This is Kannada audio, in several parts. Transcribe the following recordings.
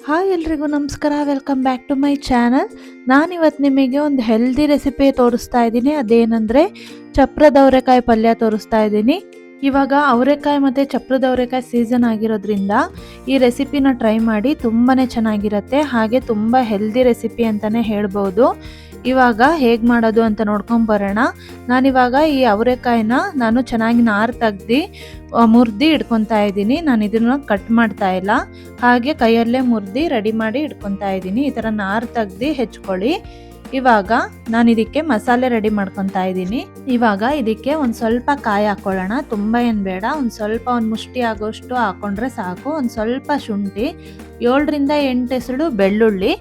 ಹಾಯ್ ಎಲ್ರಿಗೂ ನಮಸ್ಕಾರ, welcome back to my channel. ನಾನಿವತ್ತು ನಿಮಗೆ ಒಂದು ಹೆಲ್ದಿ ರೆಸಿಪಿ ತೋರಿಸ್ತಾ ಇದ್ದೀನಿ. ಅದೇನೆಂದರೆ ಚಪ್ರದ ಅವರೆಕಾಯಿ ಪಲ್ಯ ತೋರಿಸ್ತಾ ಇದ್ದೀನಿ. ಇವಾಗ ಅವರೆಕಾಯಿ ಮತ್ತು ಚಪ್ರದ ಅವರೆಕಾಯಿ ಸೀಸನ್ ಆಗಿರೋದ್ರಿಂದ ಈ ರೆಸಿಪಿನ ಟ್ರೈ ಮಾಡಿ. ತುಂಬಾ ಚೆನ್ನಾಗಿರುತ್ತೆ, ಹಾಗೆ ತುಂಬ ಹೆಲ್ದಿ ರೆಸಿಪಿ ಅಂತಲೇ ಹೇಳ್ಬೋದು. ಇವಾಗ ಹೇಗೆ ಮಾಡೋದು ಅಂತ ನೋಡ್ಕೊಂಬರೋಣ. ನಾನಿವಾಗ ಈ ಅವರೆಕಾಯಿನ ಚೆನ್ನಾಗಿ ನಾರು ತೆಗ್ದು ಮುರಿದು ಇಟ್ಕೊತಾ ಇದ್ದೀನಿ. ನಾನು ಇದನ್ನು ಕಟ್ ಮಾಡ್ತಾ ಇಲ್ಲ, ಹಾಗೆ ಕೈಯಲ್ಲೇ ಮುರಿದು ರೆಡಿ ಮಾಡಿ ಇಟ್ಕೊತಾ ಇದ್ದೀನಿ. ಈ ಥರ ನಾರು ತೆಗ್ದು ಹೆಚ್ಕೊಳ್ಳಿ. ಇವಾಗ ನಾನು ಇದಕ್ಕೆ ಮಸಾಲೆ ರೆಡಿ ಮಾಡ್ಕೊತಾ ಇದ್ದೀನಿ. ಇವಾಗ ಇದಕ್ಕೆ ಒಂದು ಸ್ವಲ್ಪ ಕಾಯಿ ಹಾಕ್ಕೊಳ್ಳೋಣ. ತುಂಬ ಏನು ಬೇಡ, ಒಂದು ಸ್ವಲ್ಪ ಒಂದು ಮುಷ್ಟಿ ಆಗೋಷ್ಟು ಹಾಕ್ಕೊಂಡ್ರೆ ಸಾಕು. ಒಂದು ಸ್ವಲ್ಪ ಶುಂಠಿ, 7ರಿಂದ 8 ಎಸಳು ಬೆಳ್ಳುಳ್ಳಿ,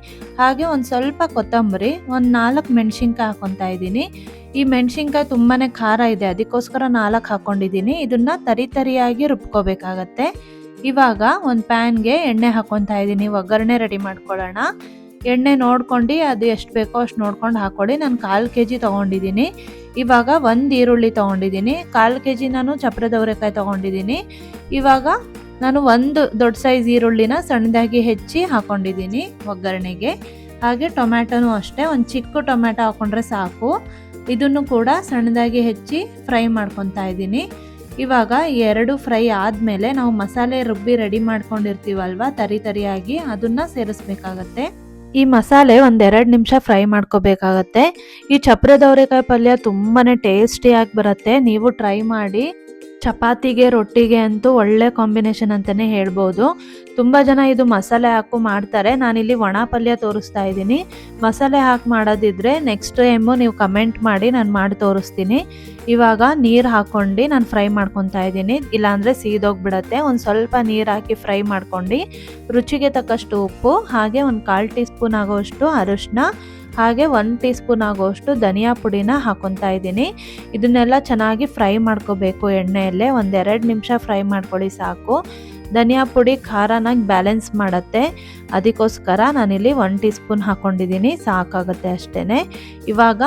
ಹಾಗೆ ಒಂದು ಸ್ವಲ್ಪ ಕೊತ್ತಂಬರಿ, ಒಂದು 4 ಮೆಣಸಿನ್ಕಾಯಿ ಹಾಕ್ಕೊತಾ ಇದ್ದೀನಿ. ಈ ಮೆಣಸಿನ್ಕಾಯಿ ತುಂಬಾ ಖಾರ ಇದೆ, ಅದಕ್ಕೋಸ್ಕರ 4 ಹಾಕ್ಕೊಂಡಿದ್ದೀನಿ. ಇದನ್ನು ತರಿಯಾಗಿ ರುಬ್ಕೋಬೇಕಾಗತ್ತೆ. ಇವಾಗ ಒಂದು ಪ್ಯಾನ್ಗೆ ಎಣ್ಣೆ ಹಾಕ್ಕೊತಾ ಇದ್ದೀನಿ. ಒಗ್ಗರಣೆ ರೆಡಿ ಮಾಡ್ಕೊಳ್ಳೋಣ. ಎಣ್ಣೆ ನೋಡ್ಕೊಂಡು ಅದು ಎಷ್ಟು ಬೇಕೋ ಅಷ್ಟು ನೋಡ್ಕೊಂಡು ಹಾಕ್ಕೊಳ್ಳಿ. ನಾನು 1/4 kg ತೊಗೊಂಡಿದ್ದೀನಿ. ಇವಾಗ 1 ಈರುಳ್ಳಿ ತೊಗೊಂಡಿದ್ದೀನಿ. 1/4 kg ನಾನು ಚಪ್ರದ ಅವರೆಕಾಯಿ ತೊಗೊಂಡಿದ್ದೀನಿ. ಇವಾಗ ನಾನು 1 ದೊಡ್ಡ ಸೈಜ್ ಈರುಳ್ಳಿನ ಸಣ್ಣದಾಗಿ ಹೆಚ್ಚಿ ಹಾಕ್ಕೊಂಡಿದ್ದೀನಿ ಒಗ್ಗರಣೆಗೆ. ಹಾಗೆ ಟೊಮ್ಯಾಟೊನೂ ಅಷ್ಟೇ, ಒಂದು ಚಿಕ್ಕ ಟೊಮ್ಯಾಟೊ ಹಾಕ್ಕೊಂಡ್ರೆ ಸಾಕು. ಇದನ್ನು ಕೂಡ ಸಣ್ಣದಾಗಿ ಹೆಚ್ಚಿ ಫ್ರೈ ಮಾಡ್ಕೊತಾ ಇದ್ದೀನಿ. ಇವಾಗ 2 ಫ್ರೈ ಆದಮೇಲೆ ನಾವು ಮಸಾಲೆ ರುಬ್ಬಿ ರೆಡಿ ಮಾಡ್ಕೊಂಡಿರ್ತೀವಲ್ವ ತರಿಯಾಗಿ, ಅದನ್ನು ಸೇರಿಸ್ಬೇಕಾಗತ್ತೆ. ಈ ಮಸಾಲೆ 1-2 ನಿಮಿಷ ಫ್ರೈ ಮಾಡ್ಕೋಬೇಕಾಗತ್ತೆ. ಈ ಚಪ್ರದ ಅವರೆಕಾಯಿ ಪಲ್ಯ ತುಂಬಾ ಟೇಸ್ಟಿಯಾಗಿ ಬರುತ್ತೆ. ನೀವು ಟ್ರೈ ಮಾಡಿ. ಚಪಾತಿಗೆ ರೊಟ್ಟಿಗೆ ಅಂತೂ ಒಳ್ಳೆ ಕಾಂಬಿನೇಷನ್ ಅಂತಲೇ ಹೇಳ್ಬೋದು. ತುಂಬ ಜನ ಇದು ಮಸಾಲೆ ಹಾಕು ಮಾಡ್ತಾರೆ. ನಾನಿಲ್ಲಿ ಒಣ ಪಲ್ಯ ತೋರಿಸ್ತಾ ಇದ್ದೀನಿ. ಮಸಾಲೆ ಹಾಕಿ ಮಾಡೋದಿದ್ರೆ ನೆಕ್ಸ್ಟ್ ಟೈಮು ನೀವು ಕಮೆಂಟ್ ಮಾಡಿ, ನಾನು ಮಾಡಿ ತೋರಿಸ್ತೀನಿ. ಇವಾಗ ನೀರು ಹಾಕ್ಕೊಂಡು ನಾನು ಫ್ರೈ ಮಾಡ್ಕೊತಾ ಇದ್ದೀನಿ, ಇಲ್ಲಾಂದರೆ ಸೀದೋಗ್ಬಿಡತ್ತೆ. ಒಂದು ಸ್ವಲ್ಪ ನೀರು ಹಾಕಿ ಫ್ರೈ ಮಾಡ್ಕೊಂಡು ರುಚಿಗೆ ತಕ್ಕಷ್ಟು ಉಪ್ಪು, ಹಾಗೆ ಒಂದು 1/4 ಟೀ ಸ್ಪೂನ್ ಆಗೋಷ್ಟು ಅರಿಶಿನ, ಹಾಗೆ 1 ಟೀ ಸ್ಪೂನ್ ಆಗೋಷ್ಟು ಧನಿಯಾ ಪುಡಿನ ಹಾಕ್ಕೊತಾ ಇದ್ದೀನಿ. ಇದನ್ನೆಲ್ಲ ಚೆನ್ನಾಗಿ ಫ್ರೈ ಮಾಡ್ಕೋಬೇಕು ಎಣ್ಣೆಯಲ್ಲೇ. 1-2 ನಿಮಿಷ ಫ್ರೈ ಮಾಡ್ಕೊಳ್ಳಿ ಸಾಕು. ಧನಿಯಾ ಪುಡಿ ಖಾರನಾಗಿ ಬ್ಯಾಲೆನ್ಸ್ ಮಾಡುತ್ತೆ, ಅದಕ್ಕೋಸ್ಕರ ನಾನಿಲ್ಲಿ 1 ಟೀ ಸ್ಪೂನ್ ಹಾಕ್ಕೊಂಡಿದ್ದೀನಿ, ಸಾಕಾಗುತ್ತೆ ಅಷ್ಟೇ. ಇವಾಗ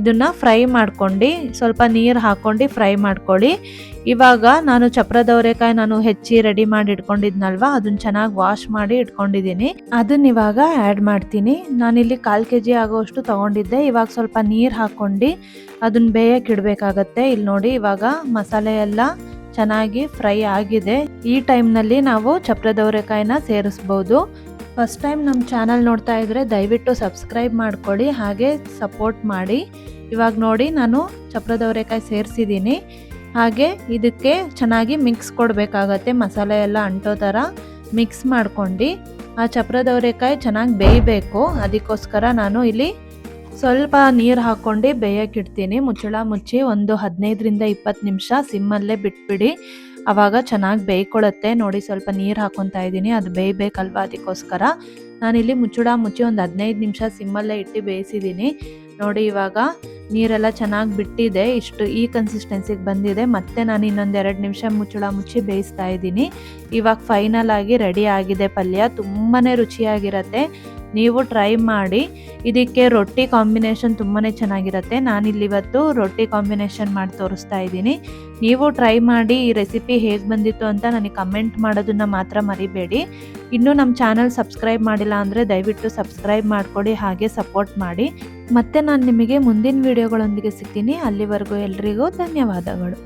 ಇದನ್ನು ಫ್ರೈ ಮಾಡ್ಕೊಂಡು ಸ್ವಲ್ಪ ನೀರು ಹಾಕ್ಕೊಂಡು ಫ್ರೈ ಮಾಡ್ಕೊಳ್ಳಿ. ಇವಾಗ ನಾನು ಚಪ್ರದ ಅವರೆಕಾಯಿ ಹೆಚ್ಚಿ ರೆಡಿ ಮಾಡಿ ಇಟ್ಕೊಂಡಿದ್ನಲ್ವ, ಅದನ್ನು ಚೆನ್ನಾಗಿ ವಾಶ್ ಮಾಡಿ ಇಟ್ಕೊಂಡಿದ್ದೀನಿ. ಅದನ್ನ ಇವಾಗ ಆ್ಯಡ್ ಮಾಡ್ತೀನಿ. ನಾನಿಲ್ಲಿ 1/4 kg ಆಗೋಷ್ಟು ತೊಗೊಂಡಿದ್ದೆ. ಇವಾಗ ಸ್ವಲ್ಪ ನೀರು ಹಾಕ್ಕೊಂಡು ಅದನ್ನ ಬೇಯಕ್ಕೆ ಇಡಬೇಕಾಗತ್ತೆ. ಇಲ್ಲಿ ನೋಡಿ, ಇವಾಗ ಮಸಾಲೆ ಎಲ್ಲ ಚೆನ್ನಾಗಿ ಫ್ರೈ ಆಗಿದೆ. ಈ ಟೈಮ್ನಲ್ಲಿ ನಾವು ಚಪ್ರದ ಅವರೆಕಾಯಿನ ಸೇರಿಸ್ಬೋದು. ಫಸ್ಟ್ ಟೈಮ್ ನಮ್ಮ ಚಾನಲ್ ನೋಡ್ತಾ ಇದ್ದರೆ ದಯವಿಟ್ಟು ಸಬ್ಸ್ಕ್ರೈಬ್ ಮಾಡ್ಕೊಳ್ಳಿ, ಹಾಗೆ ಸಪೋರ್ಟ್ ಮಾಡಿ. ಇವಾಗ ನೋಡಿ, ನಾನು ಚಪ್ರದ ಅವರೆಕಾಯಿ ಸೇರಿಸಿದ್ದೀನಿ. ಹಾಗೆ ಇದಕ್ಕೆ ಚೆನ್ನಾಗಿ ಮಿಕ್ಸ್ ಕೊಡಬೇಕಾಗತ್ತೆ. ಮಸಾಲೆ ಎಲ್ಲ ಅಂಟೋ ಥರ ಮಿಕ್ಸ್ ಮಾಡ್ಕೊಂಡು ಆ ಚಪ್ರದ ಅವರೆಕಾಯಿ ಚೆನ್ನಾಗಿ ಬೇಯಬೇಕು. ಅದಕ್ಕೋಸ್ಕರ ನಾನು ಇಲ್ಲಿ ಸ್ವಲ್ಪ ನೀರು ಹಾಕ್ಕೊಂಡು ಬೇಯಕ್ಕೆ ಇಡ್ತೀನಿ. ಮುಚ್ಚಳ ಮುಚ್ಚಿ ಒಂದು 15ರಿಂದ 20 ನಿಮಿಷ ಸಿಮ್ಮಲ್ಲೇ ಬಿಟ್ಬಿಡಿ. ಆವಾಗ ಚೆನ್ನಾಗಿ ಬೇಯ್ಕೊಳ್ಳುತ್ತೆ. ನೋಡಿ, ಸ್ವಲ್ಪ ನೀರು ಹಾಕ್ಕೊತಾ ಇದ್ದೀನಿ, ಅದು ಬೇಯಬೇಕಲ್ವ, ಅದಕ್ಕೋಸ್ಕರ ನಾನಿಲ್ಲಿ ಮುಚ್ಚಳ ಮುಚ್ಚಿ ಒಂದು 15 ನಿಮಿಷ ಸಿಮ್ಮಲ್ಲೇ ಇಟ್ಟು ಬೇಯಿಸಿದ್ದೀನಿ. ನೋಡಿ, ಇವಾಗ ನೀರೆಲ್ಲ ಚೆನ್ನಾಗಿ ಬಿಟ್ಟಿದೆ. ಈ ಕನ್ಸಿಸ್ಟೆನ್ಸಿಗೆ ಬಂದಿದೆ. ಮತ್ತೆ ನಾನು ಇನ್ನೊಂದು 2 ನಿಮಿಷ ಮುಚ್ಚಳ ಮುಚ್ಚಿ ಬೇಯಿಸ್ತಾ ಇದ್ದೀನಿ. ಇವಾಗ ಫೈನಲ್ ಆಗಿ ರೆಡಿ ಆಗಿದೆ ಪಲ್ಯ. ತುಂಬಾ ರುಚಿಯಾಗಿರುತ್ತೆ, ನೀವು ಟ್ರೈ ಮಾಡಿ. ಇದಕ್ಕೆ ರೊಟ್ಟಿ ಕಾಂಬಿನೇಷನ್ ತುಂಬಾ ಚೆನ್ನಾಗಿರುತ್ತೆ. ನಾನಿಲ್ಲಿವತ್ತು ರೊಟ್ಟಿ ಕಾಂಬಿನೇಷನ್ ಮಾಡಿ ತೋರಿಸ್ತಾ ಇದ್ದೀನಿ. ನೀವು ಟ್ರೈ ಮಾಡಿ. ಈ ರೆಸಿಪಿ ಹೇಗೆ ಬಂದಿತ್ತು ಅಂತ ನನಗೆ ಕಮೆಂಟ್ ಮಾಡೋದನ್ನು ಮಾತ್ರ ಮರಿಬೇಡಿ. ಇನ್ನೂ ನಮ್ಮ ಚಾನಲ್ ಸಬ್ಸ್ಕ್ರೈಬ್ ಮಾಡಿಲ್ಲ ಅಂದರೆ ದಯವಿಟ್ಟು ಸಬ್ಸ್ಕ್ರೈಬ್ ಮಾಡಿಕೊಡಿ, ಹಾಗೆ ಸಪೋರ್ಟ್ ಮಾಡಿ. ಮತ್ತೆ ನಾನು ನಿಮಗೆ ಮುಂದಿನ ವಿಡಿಯೋಗಳೊಂದಿಗೆ ಸಿಗ್ತೀನಿ. ಅಲ್ಲಿವರೆಗೂ ಎಲ್ರಿಗೂ ಧನ್ಯವಾದಗಳು.